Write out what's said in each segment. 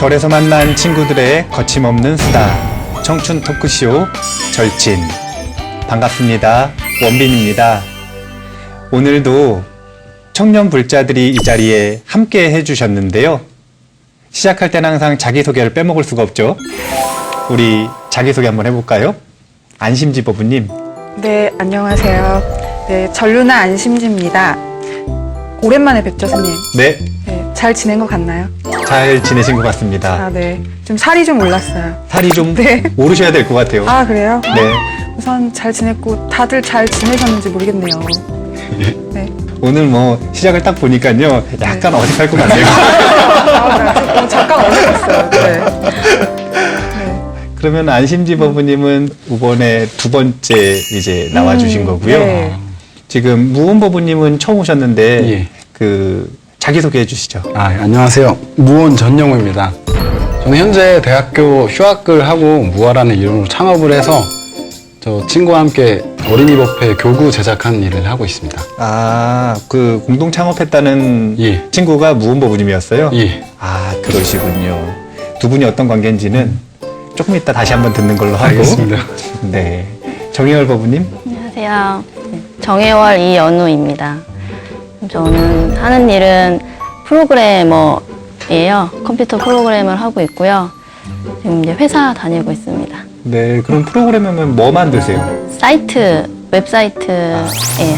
절에서 만난 친구들의 거침없는 수다, 청춘 토크쇼 절친. 반갑습니다. 원빈입니다. 오늘도 청년 불자들이 이 자리에 함께 해주셨는데요. 시작할 때는 항상 자기소개를 빼먹을 수가 없죠. 우리 자기소개 한번 해볼까요? 안심지버부님. 네, 안녕하세요. 네, 전루나 안심지입니다. 오랜만에 뵙죠, 스님. 네, 네, 잘 지낸 것 같나요? 잘 지내신 것 같습니다. 아, 네. 좀 살이 좀 올랐어요. 살이 좀 네. 오르셔야 될 것 같아요. 아, 그래요? 네. 우선 잘 지냈고 다들 잘 지내셨는지 모르겠네요. 네. 오늘 뭐 시작을 딱 보니까요. 약간 어색할 것 같네요. 아, 네. 잠깐 어색했어요. 네. 네. 그러면 안심지버부님은 이번에 두 번째 이제 나와주신 거고요. 네. 지금 무원버부님은 처음 오셨는데 예. 자기소개해 주시죠. 안녕하세요. 무원 전영우입니다. 저는 현재 대학교 휴학을 하고 무아라는 이름으로 창업을 해서 저 친구와 함께 어린이법회 교구 제작하는 일을 하고 있습니다. 공동 창업했다는 예. 친구가 무원버부님이었어요? 예. 그러시군요. 두 분이 어떤 관계인지는 조금 이따 다시 한번 듣는 걸로 하고. 알겠습니다. 네. 정혜월 버부님? 안녕하세요. 정혜월 이연우입니다. 저는 하는 일은 프로그래머예요. 컴퓨터 프로그램을 하고 있고요. 지금 이제 회사 다니고 있습니다. 네. 그럼 프로그램이면 뭐 만드세요? 웹사이트에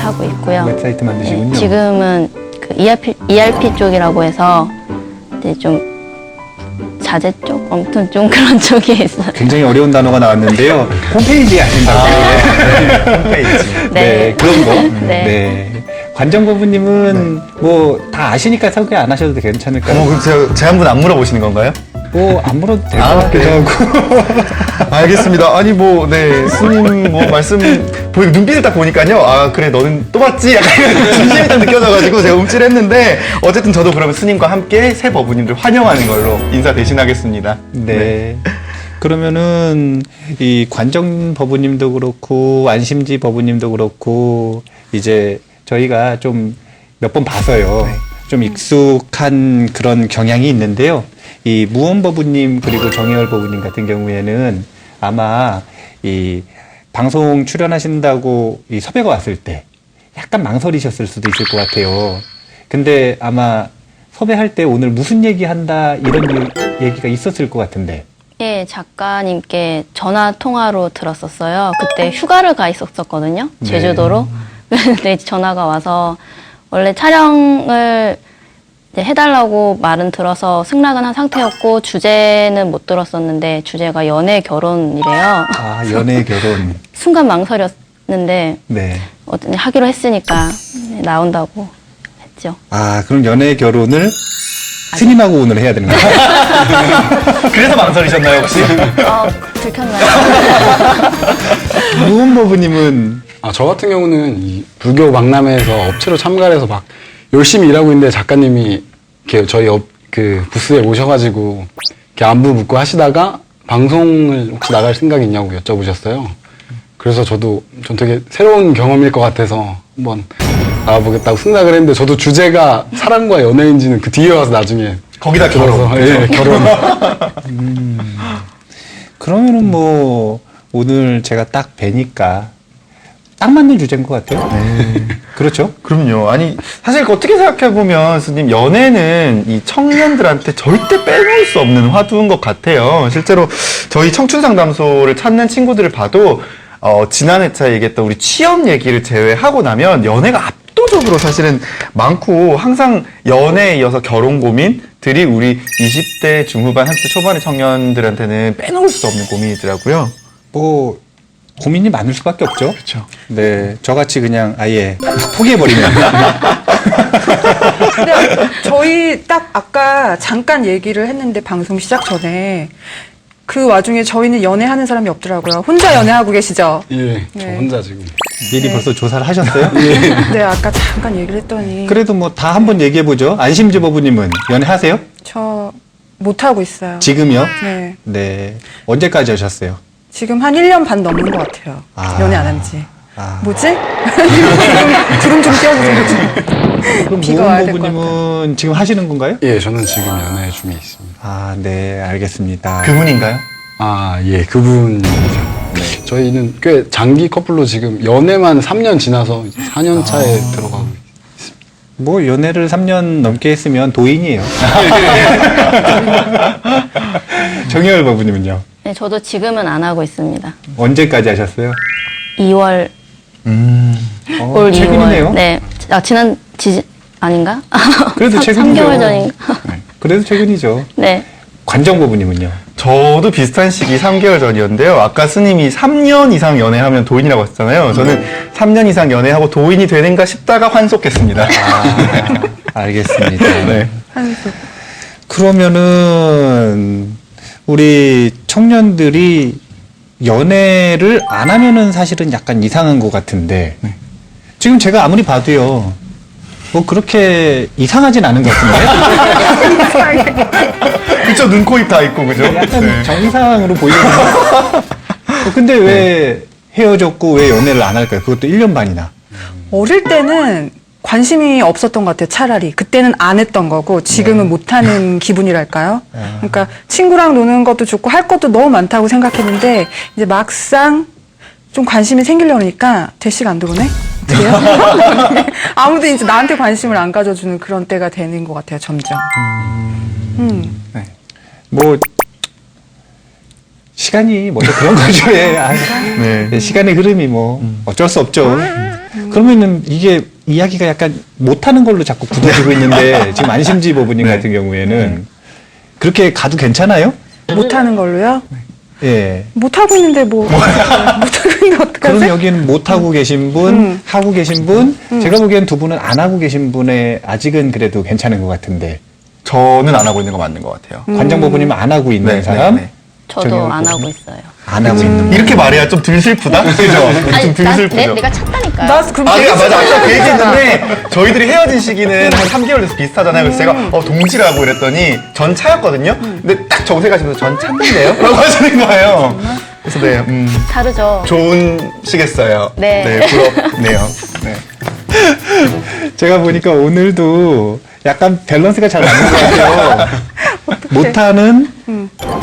하고 있고요. 웹사이트 만드시군요. 네, 지금은 그 ERP 쪽이라고 해서 이제 좀 자재 쪽? 아무튼 좀 그런 쪽에 있어요. 굉장히 어려운 단어가 나왔는데요. 홈페이지 하신다고. 홈페이지. 네. 그런 거. 네. 관정거부님은 뭐 다 아시니까 소개 안 하셔도 괜찮을까요? 그럼 제가 한 분 안 물어보시는 건가요? 뭐 안 물어도 될 것 아, 같기도 그래요? 하고. 알겠습니다. 아니 스님 말씀 보이고 눈빛을 딱 보니까요. 그래 너는 또 봤지? 약간 진심이 딱 느껴져가지고 제가 움찔했는데 어쨌든 저도 그러면 스님과 함께 새 버부님들 환영하는 걸로 인사 대신하겠습니다. 네. 그러면은 이 관정 버부님도 그렇고 안심지 버부님도 그렇고 이제 저희가 좀 몇 번 봐서요. 좀 익숙한 그런 경향이 있는데요. 이 무원 버부님 그리고 정혜월 버부님 같은 경우에는 아마 이 방송 출연하신다고 이 섭외가 왔을 때 약간 망설이셨을 수도 있을 것 같아요. 근데 아마 섭외할 때 오늘 무슨 얘기 한다 이런 얘기가 있었을 것 같은데. 예, 작가님께 전화 통화로 들었었어요. 그때 휴가를 가 있었거든요. 제주도로. 근데 전화가 와서 원래 촬영을 이제 해달라고 말은 들어서 승낙은 한 상태였고 주제는 못 들었었는데 주제가 연애 결혼이래요. 연애 결혼. 순간 망설였는데 네. 하기로 했으니까 나온다고 했죠. 그럼 연애 결혼을 스님하고 오늘 해야 되는 거예요? 그래서 망설이셨나요 혹시? 들켰나요? 무원 버부님은 저 같은 경우는 이 불교 박람회에서 업체로 참가를 해서 막 열심히 일하고 있는데 작가님이 이렇게 저희 그 부스에 오셔가지고 이렇게 안부 묻고 하시다가 방송을 혹시 나갈 생각이 있냐고 여쭤보셨어요. 그래서 전 되게 새로운 경험일 것 같아서 한번 나와보겠다고 생각을 했는데 저도 주제가 사랑과 연애인지는 그 뒤에 와서 나중에 거기다 결혼. 예, 결혼. 그러면은 뭐 오늘 제가 딱 뵈니까 딱 맞는 주제인 것 같아요. 그렇죠? 그럼요. 아니 사실 어떻게 생각해보면 스님 연애는 이 청년들한테 절대 빼놓을 수 없는 화두인 것 같아요. 실제로 저희 청춘상담소를 찾는 친구들을 봐도 지난 회차에 얘기했던 우리 취업 얘기를 제외하고 나면 연애가 압도적으로 사실은 많고 항상 연애에 이어서 결혼 고민들이 우리 20대 중후반 30대 초반의 청년들한테는 빼놓을 수 없는 고민이더라고요. 뭐 고민이 많을 수밖에 없죠. 그렇죠. 네, 저같이 그냥 아예 포기해버리면. 근데 저희 딱 아까 잠깐 얘기를 했는데 방송 시작 전에 그 와중에 저희는 연애하는 사람이 없더라고요. 혼자 연애하고 계시죠? 예, 저 네. 혼자 지금. 미리 네. 벌써 조사를 하셨어요? 네, 아까 잠깐 얘기를 했더니 그래도 뭐 다 한번 얘기해보죠. 안심지 버부님은 연애하세요? 저 못하고 있어요. 지금요? 네. 네. 언제까지 하셨어요? 지금 한 1년 반 넘는 것 같아요. 연애 안 한 지. 아. 뭐지? 주름 좀 띄워주세요. 그럼 비가 와야 모은 될것 부부님은 지금 하시는 건가요? 예, 저는 지금 연애 중에 있습니다. 아, 네, 알겠습니다. 그분인가요? 아, 예, 그분이죠. 네. 저희는 꽤 장기 커플로 지금 연애만 3년 지나서 이제 4년 차에 들어가고 있습니다. 뭐 연애를 3년 넘게 했으면 도인이에요. 정혜열 부부님은요? 네, 저도 지금은 안 하고 있습니다. 언제까지 하셨어요? 2월, 올 2월. 최근이네요. 네. 아닌가? 그래도 최근이죠. 3개월 전인가? 그래도 최근이죠. 네. 관정 부부님은요? 저도 비슷한 시기 3개월 전이었는데요. 아까 스님이 3년 이상 연애하면 도인이라고 하셨잖아요. 저는 3년 이상 연애하고 도인이 되는가 싶다가 환속했습니다. 아, 알겠습니다. 네. 한수. 그러면은 우리 청년들이 연애를 안 하면은 사실은 약간 이상한 것 같은데 지금 제가 아무리 봐도요 뭐 그렇게 이상하진 않은 것 같은데 그쵸, 눈, 코, 입 다 있고, 그죠? 약간 네. 정상으로 보이는데 근데 왜 헤어졌고 왜 연애를 안 할까요? 그것도 1년 반이나. 어릴 때는 관심이 없었던 것 같아요, 차라리. 그때는 안 했던 거고, 지금은 못하는 기분이랄까요? 그러니까 친구랑 노는 것도 좋고, 할 것도 너무 많다고 생각했는데, 이제 막상 좀 관심이 생기려고 하니까, 대시가 안 들어오네? 어떡해요? 아무도 이제 나한테 관심을 안 가져주는 그런 때가 되는 것 같아요, 점점. 뭐 시간이 뭐 그런 거죠. 예. 아, 네. 시간의 흐름이 뭐 어쩔 수 없죠. 그러면은 이게 이야기가 약간 못하는 걸로 자꾸 굳어지고 있는데 지금 안심지 부부님 같은 경우에는 그렇게 가도 괜찮아요? 못하는 걸로요? 예. 못하고 있는데 못하고 있는데 그럼 어떡하지? 여기는 못하고 계신 분, 하고 계신 분, 제가 보기엔 두 분은 안 하고 계신 분의 아직은 그래도 괜찮은 것 같은데 저는 안 하고 있는 거 맞는 것 같아요. 관장 부부님은 안 하고 있는 사람, 저도 정혜원 안 부부. 하고 있어요. 안 하고 있는 분. 이렇게 말해야 좀 덜 슬프다? 그죠? 좀 덜 슬프죠? 내가 찾다니까요. 나 그럼 아, 되게 맞아. 아까 그 얘기했는데, 저희들이 헤어진 시기는 한 3개월 돼서 비슷하잖아요. 그래서 제가, 동치라고 그랬더니, 전 차였거든요? 근데 딱 정색하시면서 전 차인데요? 라고 하시는 거예요. 그래서 네, 다르죠. 좋은 시겠어요. 네. 부럽네요. 네. 제가 보니까 오늘도 약간 밸런스가 잘 맞는 것 같아요. 못하는,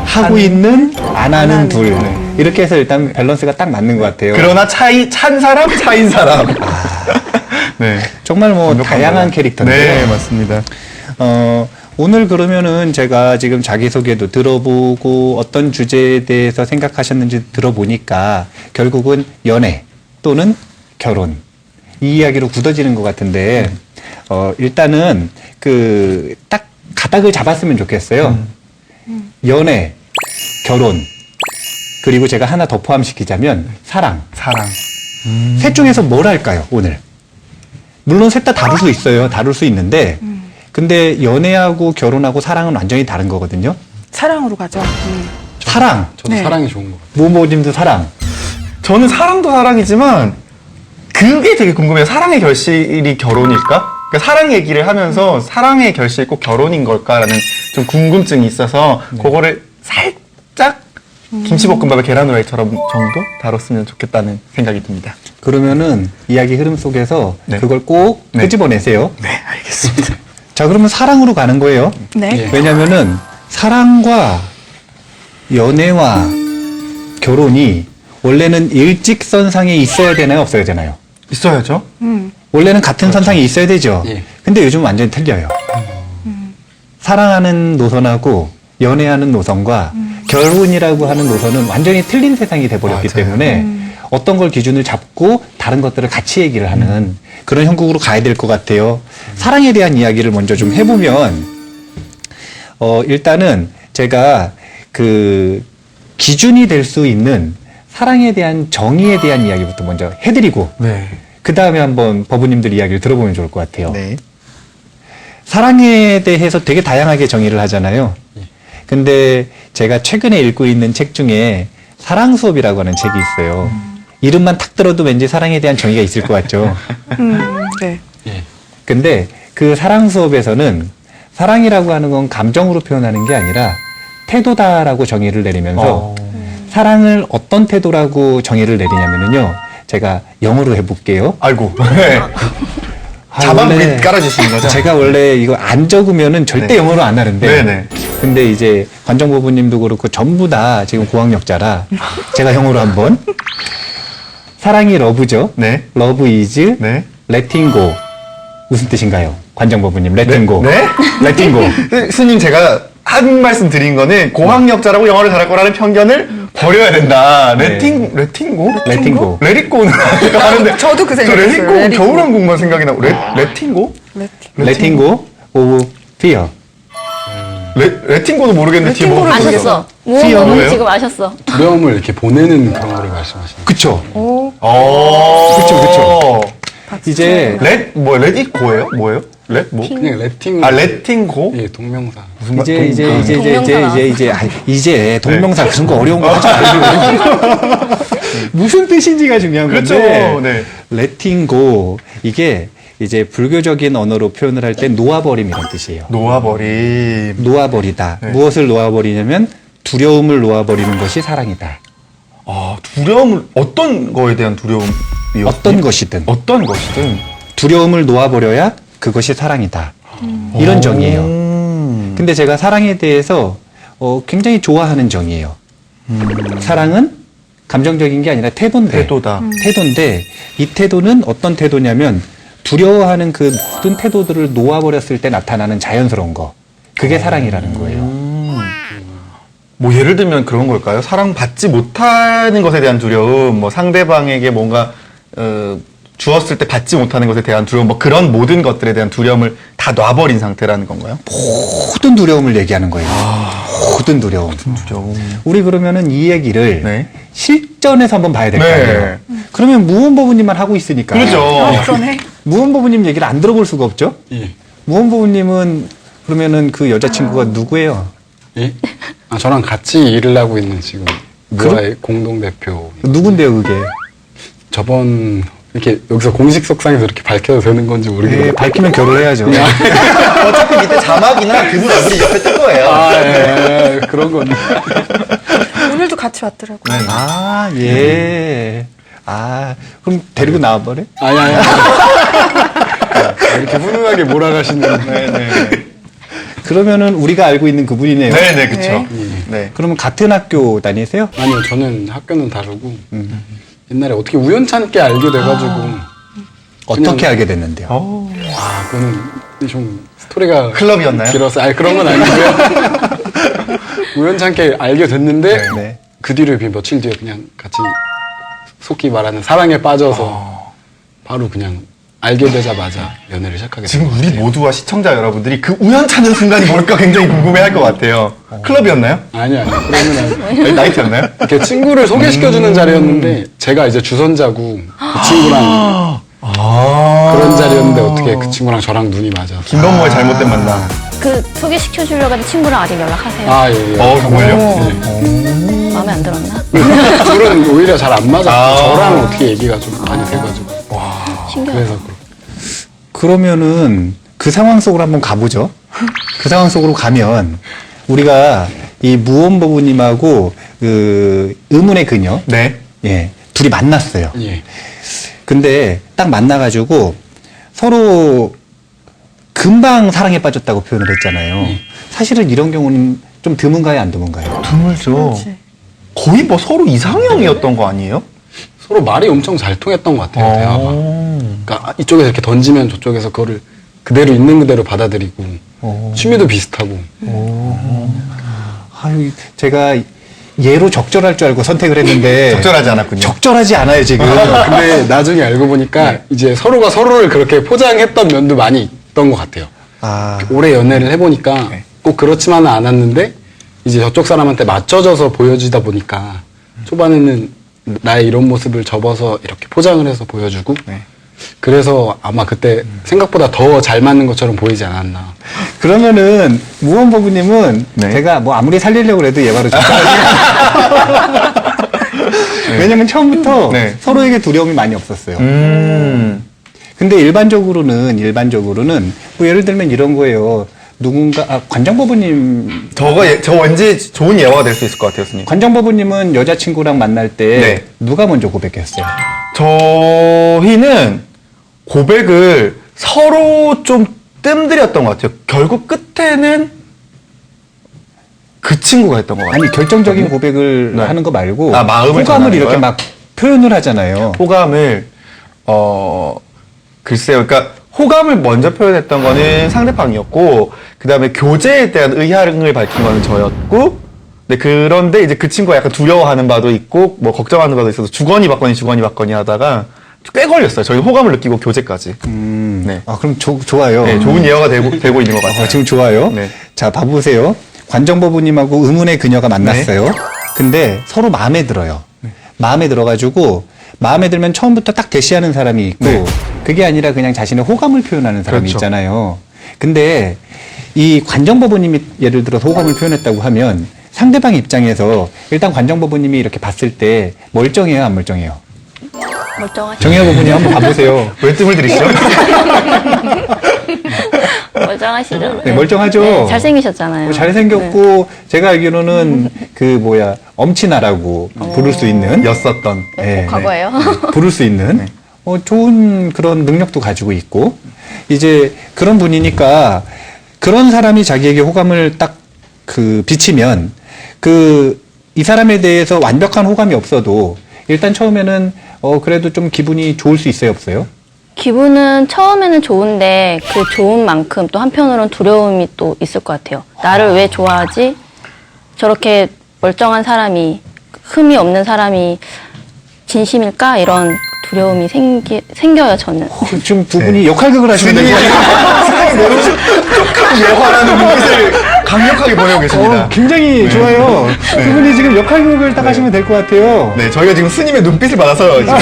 하고 있는, 안 하는 둘. 이렇게 해서 일단 밸런스가 딱 맞는 것 같아요. 그러나 찬 사람, 차인 사람. 네. 정말 뭐 완벽한 다양한 거예요. 캐릭터인데요. 네, 맞습니다. 오늘 그러면은 제가 지금 자기소개도 들어보고 어떤 주제에 대해서 생각하셨는지 들어보니까 결국은 연애 또는 결혼 이 이야기로 굳어지는 것 같은데 일단은 그 딱 가닥을 잡았으면 좋겠어요. 연애, 결혼 그리고 제가 하나 더 포함시키자면 사랑. 사랑. 셋 중에서 뭘 할까요, 오늘? 물론 셋 다 다룰 수 있어요. 다룰 수 있는데, 근데 연애하고 결혼하고 사랑은 완전히 다른 거거든요. 사랑으로 가죠. 사랑. 저도 네. 사랑이 좋은 것 같아요. 모모님도 사랑. 저는 사랑도 사랑이지만, 그게 되게 궁금해요. 사랑의 결실이 결혼일까? 그러니까 사랑 얘기를 하면서 사랑의 결실이 꼭 결혼인 걸까라는 좀 궁금증이 있어서, 그거를 살짝 김치볶음밥에 계란 후라이처럼 정도 다뤘으면 좋겠다는 생각이 듭니다. 그러면은 이야기 흐름 속에서 네. 그걸 꼭 네. 끄집어내세요. 네, 알겠습니다. 자, 그러면 사랑으로 가는 거예요. 네. 예. 왜냐면은 사랑과 연애와 결혼이 원래는 일직선상에 있어야 되나요? 없어야 되나요? 있어야죠. 원래는 같은 선상에 있어야 되죠. 예. 근데 요즘 완전히 틀려요. 사랑하는 노선하고 연애하는 노선과 결혼이라고 하는 노선은 완전히 틀린 세상이 돼버렸기 맞아요. 때문에 어떤 걸 기준을 잡고 다른 것들을 같이 얘기를 하는 그런 형국으로 가야 될 것 같아요. 사랑에 대한 이야기를 먼저 좀 해보면 일단은 제가 그 기준이 될 수 있는 사랑에 대한 정의에 대한 이야기부터 먼저 해드리고 네. 그 다음에 한번 법우님들 이야기를 들어보면 좋을 것 같아요. 네. 사랑에 대해서 되게 다양하게 정의를 하잖아요. 근데 제가 최근에 읽고 있는 책 중에 사랑 수업이라고 하는 책이 있어요. 이름만 탁 들어도 왠지 사랑에 대한 정의가 있을 것 같죠. 네. 예. 근데 그 사랑 수업에서는 사랑이라고 하는 건 감정으로 표현하는 게 아니라 태도다라고 정의를 내리면서 사랑을 어떤 태도라고 정의를 내리냐면요. 제가 영어로 해볼게요. 아이고. 네. 자막을 깔아주시는 거죠? 제가 원래 이거 안 적으면은 절대 네. 영어로 안 하는데. 네네. 근데 이제 관정부부님도 그렇고 전부 다 지금 고학력자라 제가 영어로 한번. 사랑이 러브죠. 네. 러브 이즈 네. letting go. 무슨 뜻인가요? 관정부부님, letting go. 네? letting go. 스님 제가 한 말씀 드린 거는 고학력자라고 영어를 잘할 거라는 편견을 버려야 된다. 네. 레팅고? letting go. 레리꼬는 하는데 저도 그 생각했어요. 레리꼬 레리꼬. 겨울왕국만 생각이 나고 레팅고? letting go of fear. 레팅고도 모르겠는데 뒤에 뭐 레팅고를 아셨어. 뭐예요? 무언가 지금 아셨어. 두려움을 이렇게 보내는 그런 거를 말씀하시는 그쵸. 그쵸. 이제 렛잇고예요? 뭐예요? 렛 뭐? 그냥 레팅. 레팅고? 예, 동명사. 무슨 말- 이제 동명사 그런 거 어려운 거 하지 말고 무슨 뜻인지가 중요한 그렇죠. 건데 네. letting go 이게 이제 불교적인 언어로 표현을 할 때 놓아버림이라는 뜻이에요. 놓아버림. 놓아버리다. 네. 무엇을 놓아버리냐면 두려움을 놓아버리는 것이 사랑이다. 아, 두려움을 어떤 거에 대한 두려움이요? 어떤 것이든 어떤 것이든 두려움을 놓아버려야 그것이 사랑이다. 이런 정의예요. 근데 제가 사랑에 대해서 굉장히 좋아하는 정의예요. 사랑은 감정적인 게 아니라 태도인데, 태도다. 태도인데 이 태도는 어떤 태도냐면 두려워하는 그 모든 태도들을 놓아버렸을 때 나타나는 자연스러운 거. 그게 사랑이라는 거예요. 뭐 예를 들면 그런 걸까요? 사랑받지 못하는 것에 대한 두려움, 뭐 상대방에게 뭔가 주었을 때 받지 못하는 것에 대한 두려움, 뭐 그런 모든 것들에 대한 두려움을 다 놔버린 상태라는 건가요? 모든 두려움을 얘기하는 거예요. 모든 두려움. 두려움. 우리 그러면은 이 얘기를 네. 실전에서 한번 봐야 될 거 네. 아니에요. 그러면 무언보부님만 하고 있으니까. 그렇죠. 그러네. 무언보부님 얘기를 안 들어볼 수가 없죠? 예. 무언보부님은 그러면은 그 여자친구가 누구예요? 예? 아, 저랑 같이 일을 하고 있는 지금 무아의 공동대표. 누군데요, 그게? 저번 이렇게 여기서 공식 속상에서 이렇게 밝혀도 되는 건지 모르겠는데. 예, 밝히면 결혼해야죠. 어차피 밑에 자막이나 그분 얼굴이 옆에 뜰 거예요. 아, 예, 그런 건데. 오늘도 같이 왔더라고요. 아, 예. 아, 그럼 데리고 나와버려? 아니. 이렇게 훈훈하게 몰아가시는. 네네. 그러면은 우리가 알고 있는 그분이네요. 네네, 그쵸. 네. 그러면 같은 학교 다니세요? 아니요, 저는 학교는 다르고. 옛날에 어떻게 우연찮게 알게 돼가지고. 어떻게 그냥- 알게 됐는데요? 아, 그거는 좀 스토리가. 클럽이었나요? 길어서. 아니, 그런 건 아니고요. 우연찮게 알게 됐는데. 네. 그 뒤로 며칠 뒤에 그냥 같이 속히 말하는 사랑에 빠져서 바로 그냥 알게 되자마자 연애를 시작하게 지금 된 것 우리 같아요. 모두와 시청자 여러분들이 그 우연찮은 순간이 뭘까 굉장히 궁금해 할 것 같아요. 클럽이었나요? 아니요. 그러면 아니. 나이트였나요? 이렇게 친구를 소개시켜주는 자리였는데 제가 이제 주선자고 그 친구랑 그런 자리였는데 어떻게 그 친구랑 저랑 눈이 맞아. 김범모의 잘못된 만남. 그 소개시켜 주려고 하는 친구랑 아직 연락하세요. 아, 예, 예. 정말요? 마음에 안 들었나? 둘은 오히려 잘 안 맞았고 아. 저랑 어떻게 얘기가 좀 많이 돼가지고 신기하다. 그래서 그렇고. 그러면은 그 상황 속으로 한번 가보죠. 그 상황 속으로 가면 우리가 이 무언보부님하고 그 의문의 그녀, 네. 예, 둘이 만났어요. 예. 근데 딱 만나가지고 서로 금방 사랑에 빠졌다고 표현을 했잖아요. 사실은 이런 경우는 좀 드문가요, 안 드문가요? 드물죠. 그렇지. 거의 뭐 서로 이상형이었던 거 아니에요? 서로 말이 엄청 잘 통했던 것 같아요, 대화가. 그러니까 이쪽에서 이렇게 던지면 저쪽에서 그거를 그대로 있는 그대로 받아들이고 취미도 비슷하고. 아유, 제가 예로 적절할 줄 알고 선택을 했는데 적절하지 않았군요. 적절하지 않아요, 지금. 근데 나중에 알고 보니까 이제 서로가 서로를 그렇게 포장했던 면도 많이 있던 것 같아요. 아, 오래 연애를 해보니까 네. 꼭 그렇지만은 않았는데 이제 저쪽 사람한테 맞춰져서 보여지다 보니까 초반에는 나의 이런 모습을 접어서 이렇게 포장을 해서 보여주고 네. 그래서 아마 그때 생각보다 더 잘 맞는 것처럼 보이지 않았나. 그러면은 무언버부님은 네. 제가 뭐 아무리 살리려고 해도 얘 바로 적당하지. 왜냐면 처음부터 네. 서로에게 두려움이 많이 없었어요. 근데 일반적으로는 뭐 예를 들면 이런 거예요. 누군가 관장버부님 저 왠지 좋은 예화가 될 수 있을 것 같아요, 스님. 관장버부님은 여자친구랑 만날 때 네. 누가 먼저 고백했어요? 저희는 고백을 서로 좀 뜸들였던 것 같아요. 결국 끝에는 그 친구가 했던 것 같아요. 아니 결정적인 고백을 네. 하는 거 말고 아, 마음을 호감을 전하는 이렇게 거요? 막 표현을 하잖아요. 호감을 글쎄요. 그러니까 호감을 먼저 표현했던 거는 상대방이었고 그다음에 교제에 대한 의향을 밝힌 거는 저였고 그런데 이제 그 친구가 약간 두려워하는 바도 있고 뭐 걱정하는 바도 있어서 주거니 받거니 하다가 꽤 걸렸어요. 저희 호감을 느끼고 교제까지. 네. 아 그럼 좋아요. 네, 좋은 예화가 되고 있는 것 같아요. 지금 좋아요. 네. 자, 봐보세요. 관정법부님하고 의문의 그녀가 만났어요. 네. 근데 서로 마음에 들어요. 마음에 들어가지고 마음에 들면 처음부터 딱 대시하는 사람이 있고 네. 그게 아니라 그냥 자신의 호감을 표현하는 사람이 그렇죠. 있잖아요. 근데 이 관정법부님이 예를 들어서 호감을 표현했다고 하면 상대방 입장에서 일단 관정법부님이 이렇게 봤을 때 멀쩡해요, 안 멀쩡해요? 멀쩡하시죠? 정혜아 법부님 한번 봐보세요. 왜 뜸을 들이시죠? 멀쩡하시죠? 네, 멀쩡하죠? 네, 잘생기셨잖아요. 잘생겼고 제가 알기로는 엄친아라고 부를 수 있는 였었던. 네, 과거예요. 부를 수 있는 좋은 그런 능력도 가지고 있고 이제 그런 분이니까 그런 사람이 자기에게 호감을 딱 비치면 이 사람에 대해서 완벽한 호감이 없어도 일단 처음에는 그래도 좀 기분이 좋을 수 있어요, 없어요? 기분은 처음에는 좋은데 그 좋은 만큼 또 한편으로는 두려움이 또 있을 것 같아요. 나를 왜 좋아하지? 저렇게 멀쩡한 사람이, 흠이 없는 사람이 진심일까? 이런 두려움이 생겨요, 저는. 지금 두 분이 역할극을 하시는 주님이 거예요. 매우 촉촉한 예화라는 눈빛을 강력하게 보내고 계십니다. 굉장히 좋아요. 두 분이 지금 역할극을 딱 하시면 될 것 같아요. 네, 저희가 지금 스님의 눈빛을 받아서 지금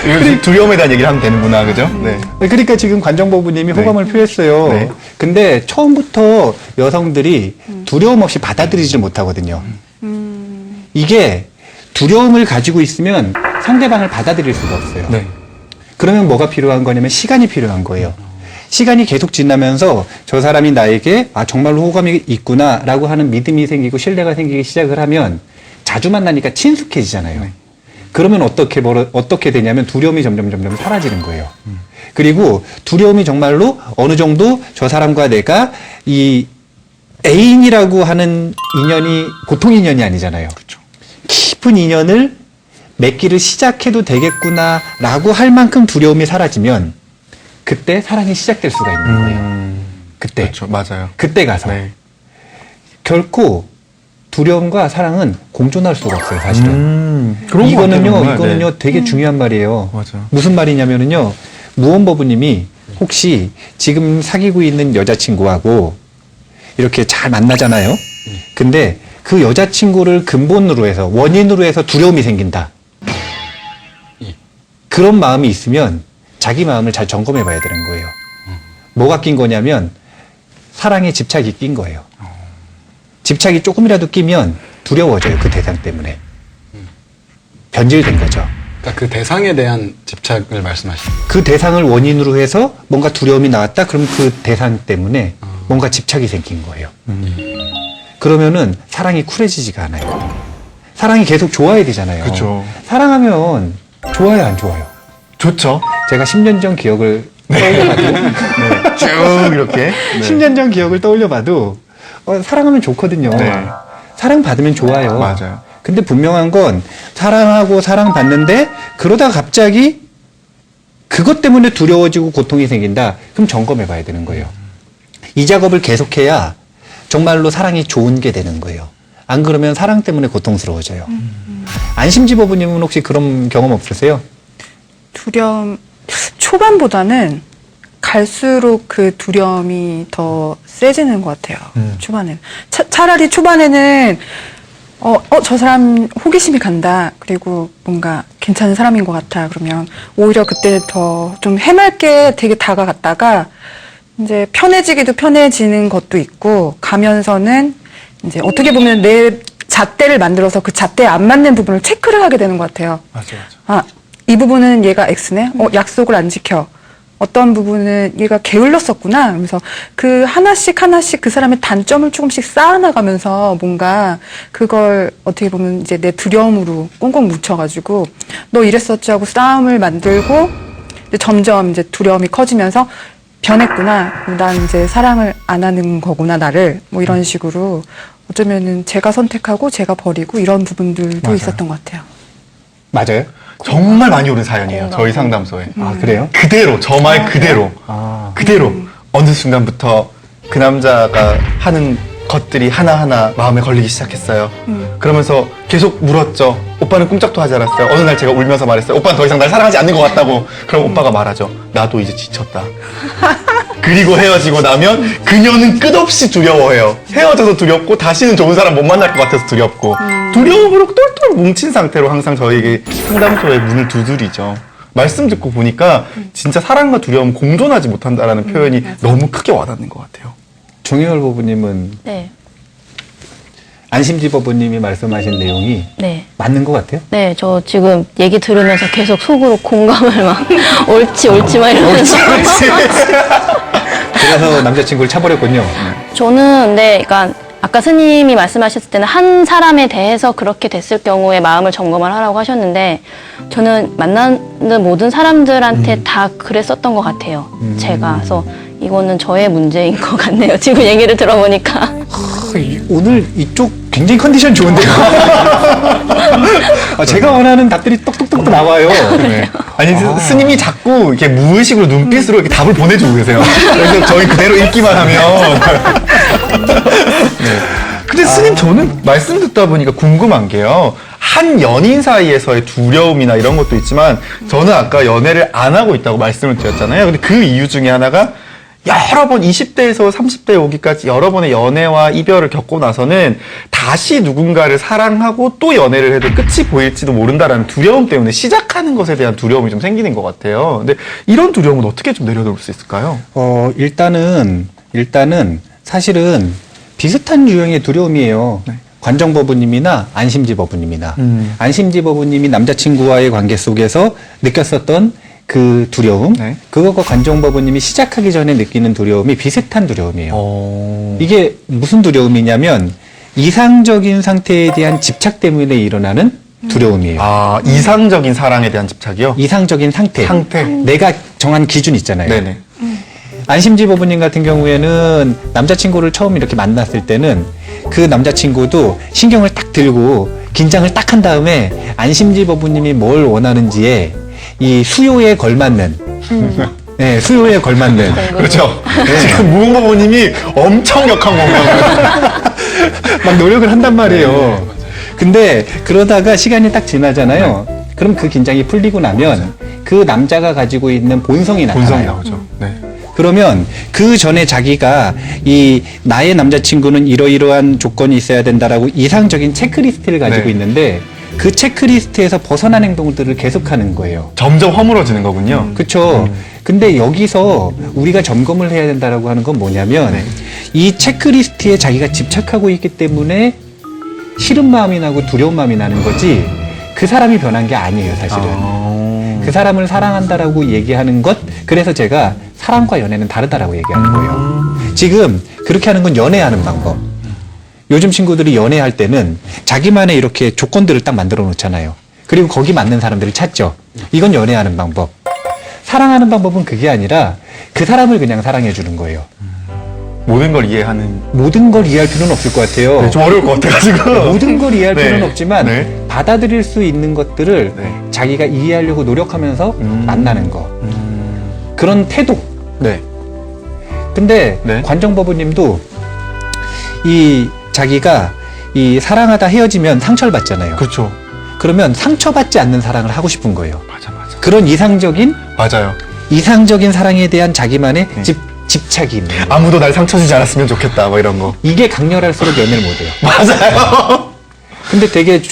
이거 두려움에 대한 얘기를 하면 되는구나, 그죠? 네. 그러니까 지금 관정법부님이 네. 호감을 표했어요. 네. 근데 처음부터 여성들이 두려움 없이 받아들이지 못하거든요. 이게 두려움을 가지고 있으면 상대방을 받아들일 수가 없어요. 네. 그러면 뭐가 필요한 거냐면 시간이 필요한 거예요. 시간이 계속 지나면서 저 사람이 나에게 정말로 호감이 있구나라고 하는 믿음이 생기고 신뢰가 생기기 시작을 하면 자주 만나니까 친숙해지잖아요. 그러면 어떻게 되냐면 두려움이 점점 사라지는 거예요. 그리고 두려움이 정말로 어느 정도 저 사람과 내가 이 애인이라고 하는 인연이 보통 인연이 아니잖아요. 그렇죠. 깊은 인연을 맺기를 시작해도 되겠구나라고 할 만큼 두려움이 사라지면 그때 사랑이 시작될 수가 있는 거예요. 그때. 그렇죠. 맞아요. 그때 가서. 네. 결코 두려움과 사랑은 공존할 수가 없어요, 사실은. 그런 것 같아요, 정말. 이거는요, 네. 되게 중요한 말이에요. 맞아요. 무슨 말이냐면은요, 무언법부님이 혹시 지금 사귀고 있는 여자친구하고 이렇게 잘 만나잖아요? 근데 그 여자친구를 근본으로 해서, 원인으로 해서 두려움이 생긴다. 그런 마음이 있으면 자기 마음을 잘 점검해 봐야 되는 거예요. 뭐가 낀 거냐면 사랑에 집착이 낀 거예요. 집착이 조금이라도 끼면 두려워져요. 그 대상 때문에. 변질된 거죠. 그러니까 그 대상에 대한 집착을 말씀하시는 거예요. 그 대상을 원인으로 해서 뭔가 두려움이 나왔다? 그럼 그 대상 때문에 뭔가 집착이 생긴 거예요. 그러면은 사랑이 쿨해지지가 않아요. 사랑이 계속 좋아야 되잖아요. 그쵸. 사랑하면 좋아요, 안 좋아요? 좋죠. 제가 10년 전 기억을 떠올려봐도 네. 쭉 이렇게. 네. 10년 전 기억을 떠올려봐도 사랑하면 좋거든요. 네. 사랑받으면 좋아요. 맞아요. 근데 분명한 건 사랑하고 사랑받는데 그러다가 갑자기 그것 때문에 두려워지고 고통이 생긴다. 그럼 점검해 봐야 되는 거예요. 이 작업을 계속해야 정말로 사랑이 좋은 게 되는 거예요. 안 그러면 사랑 때문에 고통스러워져요. 안심지 법부님은 혹시 그런 경험 없으세요? 두려움, 초반보다는 갈수록 그 두려움이 더 세지는 것 같아요. 초반에는. 차라리 초반에는, 저 사람 호기심이 간다. 그리고 뭔가 괜찮은 사람인 것 같아. 그러면 오히려 그때 더 좀 해맑게 되게 다가갔다가 이제 편해지기도 편해지는 것도 있고 가면서는 이제 어떻게 보면 내 잣대를 만들어서 그 잣대에 안 맞는 부분을 체크를 하게 되는 것 같아요. 맞아. 이 부분은 얘가 X네? 약속을 안 지켜. 어떤 부분은 얘가 게을렀었구나. 그러면서 그 하나씩 그 사람의 단점을 조금씩 쌓아나가면서 뭔가 그걸 어떻게 보면 이제 내 두려움으로 꽁꽁 묻혀가지고 너 이랬었지 하고 싸움을 만들고 근데 점점 이제 두려움이 커지면서 변했구나. 난 이제 사랑을 안 하는 거구나, 나를. 뭐 이런 식으로 어쩌면은 제가 선택하고 제가 버리고 이런 부분들도 맞아요. 있었던 것 같아요. 맞아요? 정말 많이 오는 사연이에요. 저희 상담소에. 아, 그래요? 그대로, 저 말 그대로. 아. 그대로. 어느 순간부터 그 남자가 하는 것들이 하나하나 마음에 걸리기 시작했어요. 그러면서 계속 물었죠. 오빠는 꼼짝도 하지 않았어요. 어느 날 제가 울면서 말했어요. 오빠는 더 이상 날 사랑하지 않는 것 같다고. 그럼 오빠가 말하죠. 나도 이제 지쳤다. 그리고 헤어지고 나면 그녀는 끝없이 두려워해요. 헤어져서 두렵고 다시는 좋은 사람 못 만날 것 같아서 두렵고 두려움으로 똘똘 뭉친 상태로 항상 저에게 상담소의 문을 두드리죠. 말씀 듣고 보니까 진짜 사랑과 두려움 공존하지 못한다라는 표현이 너무 크게 와닿는 것 같아요. 정혜월 법부님은 네. 안심지 법부님이 말씀하신 내용이 네. 맞는 것 같아요? 네, 저 지금 얘기 들으면서 계속 속으로 공감을 막 옳지 막 이러면서 그래서 남자친구를 차버렸군요. 저는 그러니까 아까 스님이 말씀하셨을 때는 한 사람에 대해서 그렇게 됐을 경우에 마음을 점검을 하라고 하셨는데 저는 만나는 모든 사람들한테 다 그랬었던 것 같아요. 제가. 그래서 이거는 저의 문제인 것 같네요. 지금 얘기를 들어보니까. 오늘 이쪽 굉장히 컨디션 좋은데요? 제가 원하는 답들이 똑똑똑 나와요. 네. 아니 스님이 자꾸 이렇게 무의식으로 눈빛으로 이렇게 답을 보내주고 계세요. 그래서 저희 그대로 읽기만 하면. 네. 근데 스님 저는 말씀 듣다 보니까 궁금한 게요. 한 연인 사이에서의 두려움이나 이런 것도 있지만 저는 아까 연애를 안 하고 있다고 말씀을 드렸잖아요. 근데 그 이유 중에 하나가 여러 번 20대에서 30대에 오기까지 여러 번의 연애와 이별을 겪고 나서는 다시 누군가를 사랑하고 또 연애를 해도 끝이 보일지도 모른다라는 두려움 때문에 시작하는 것에 대한 두려움이 좀 생기는 것 같아요. 근데 이런 두려움은 어떻게 좀 내려놓을 수 있을까요? 일단은 사실은 비슷한 유형의 두려움이에요. 네. 관정법부님이나 안심지 법부님이나 안심지 법부님이 남자친구와의 관계 속에서 느꼈었던 그 두려움, 네. 그것과 관정법부님이 시작하기 전에 느끼는 두려움이 비슷한 두려움이에요. 이게 무슨 두려움이냐면 이상적인 상태에 대한 집착 때문에 일어나는 두려움이에요. 아, 이상적인 사랑에 대한 집착이요? 이상적인 상태. 내가 정한 기준 있잖아요. 네네. 안심지 법부님 같은 경우에는 남자친구를 처음 이렇게 만났을 때는 그 남자친구도 신경을 딱 들고 긴장을 딱 한 다음에 안심지 법부님이 뭘 원하는지에 이 수요에 걸맞는 네, 수요에 걸맞는 그렇죠. 지금 무궁법부님이 엄청 역한 공감을. 막 노력을 한단 말이에요. 네, 근데 그러다가 시간이 딱 지나잖아요. 그럼 그 긴장이 풀리고 나면 그 남자가 가지고 있는 본성이 본성이 나타나요. 나오죠. 네. 그러면 그 전에 자기가 이 나의 남자친구는 이러이러한 조건이 있어야 된다라고 이상적인 체크리스트를 가지고 네. 있는데 그 체크리스트에서 벗어난 행동들을 계속하는 거예요. 점점 허물어지는 거군요. 그렇죠. 근데 여기서 우리가 점검을 해야 된다라고 하는 건 뭐냐면 네. 이 체크리스트에 자기가 집착하고 있기 때문에 싫은 마음이 나고 두려운 마음이 나는 거지 그 사람이 변한 게 아니에요, 사실은. 그 사람을 사랑한다라고 얘기하는 것, 그래서 제가 사랑과 연애는 다르다라고 얘기하는 거예요. 지금 그렇게 하는 건 연애하는 방법. 요즘 친구들이 연애할 때는 자기만의 이렇게 조건들을 딱 만들어 놓잖아요. 그리고 거기 맞는 사람들을 찾죠. 이건 연애하는 방법. 사랑하는 방법은 그게 아니라 그 사람을 그냥 사랑해 주는 거예요. 모든 걸 이해하는. 모든 걸 이해할 필요는 없을 것 같아요. 네, 좀 어려울 것 같아가지고. 모든 걸 이해할 네. 필요는 없지만 네. 받아들일 수 있는 것들을 네. 자기가 이해하려고 노력하면서 만나는 거. 그런 태도. 네. 근데 네. 관정법부님도 이 자기가 이 사랑하다 헤어지면 상처를 받잖아요. 그렇죠. 그러면 상처받지 않는 사랑을 하고 싶은 거예요. 맞아. 그런 이상적인 사랑에 대한 자기만의 집착이 있는 거예요. 아무도 날 상처 주지 않았으면 좋겠다, 뭐 이런 거. 이게 강렬할수록 연애를 못해요. 맞아요. 근데 되게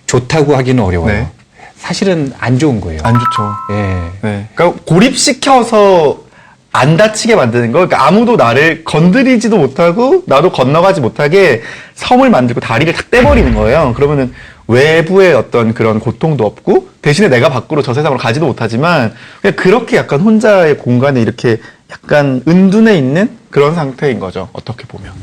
좋다고 하기는 어려워요. 네. 사실은 안 좋은 거예요. 안 좋죠. 예. 네. 그러니까 고립시켜서 안 다치게 만드는 거. 그러니까 아무도 나를 건드리지도 못하고 나도 건너가지 못하게 섬을 만들고 다리를 탁 떼버리는 거예요. 그러면은 외부의 어떤 그런 고통도 없고 대신에 내가 밖으로 저 세상으로 가지도 못하지만 그냥 그렇게 약간 혼자의 공간에 이렇게 약간 은둔해 있는 그런 상태인 거죠. 어떻게 보면.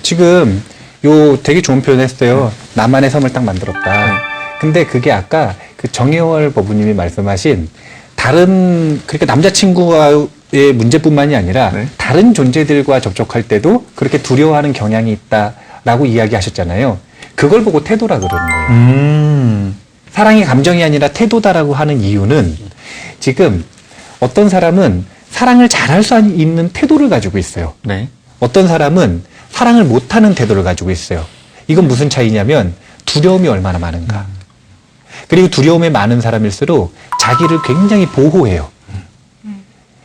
지금 요 되게 좋은 표현 했어요. 나만의 섬을 딱 만들었다. 근데 그게 아까 그 정혜월 법무님이 말씀하신 다른 그러니까 남자친구와의 문제뿐만이 아니라 네. 다른 존재들과 접촉할 때도 그렇게 두려워하는 경향이 있다라고 이야기하셨잖아요. 그걸 보고 태도라 그러는 거예요. 사랑이 감정이 아니라 태도다라고 하는 이유는 지금 어떤 사람은 사랑을 잘할 수 있는 태도를 가지고 있어요. 네. 어떤 사람은 사랑을 못하는 태도를 가지고 있어요. 이건 무슨 차이냐면 두려움이 얼마나 많은가. 그리고 두려움이 많은 사람일수록 자기를 굉장히 보호해요.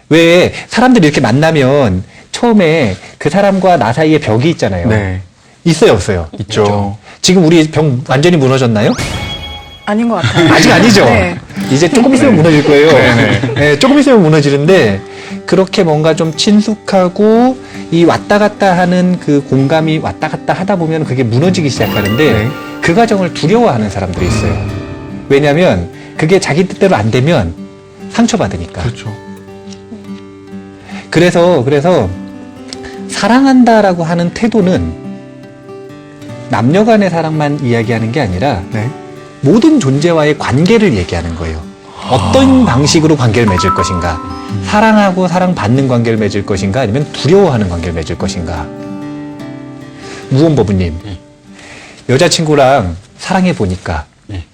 왜 사람들이 이렇게 만나면 처음에 그 사람과 나 사이에 벽이 있잖아요. 네. 있어요, 없어요? 있죠. 지금 우리 벽 완전히 무너졌나요? 아닌 것 같아요. 아직 아니죠. 네. 이제 조금 있으면 무너질 거예요. 네네. 네, 조금 있으면 무너지는데 그렇게 뭔가 좀 친숙하고 이 왔다 갔다 하는 그 공감이 왔다 갔다 하다 보면 그게 무너지기 시작하는데 네. 그 과정을 두려워하는 사람들이 있어요. 왜냐하면 그게 자기 뜻대로 안 되면 상처받으니까. 그렇죠. 그래서 사랑한다라고 하는 태도는 남녀 간의 사랑만 이야기하는 게 아니라 네. 모든 존재와의 관계를 얘기하는 거예요. 어떤 방식으로 관계를 맺을 것인가? 사랑하고 사랑받는 관계를 맺을 것인가? 아니면 두려워하는 관계를 맺을 것인가? 무언법부님, 여자친구랑 사랑해 보니까 네.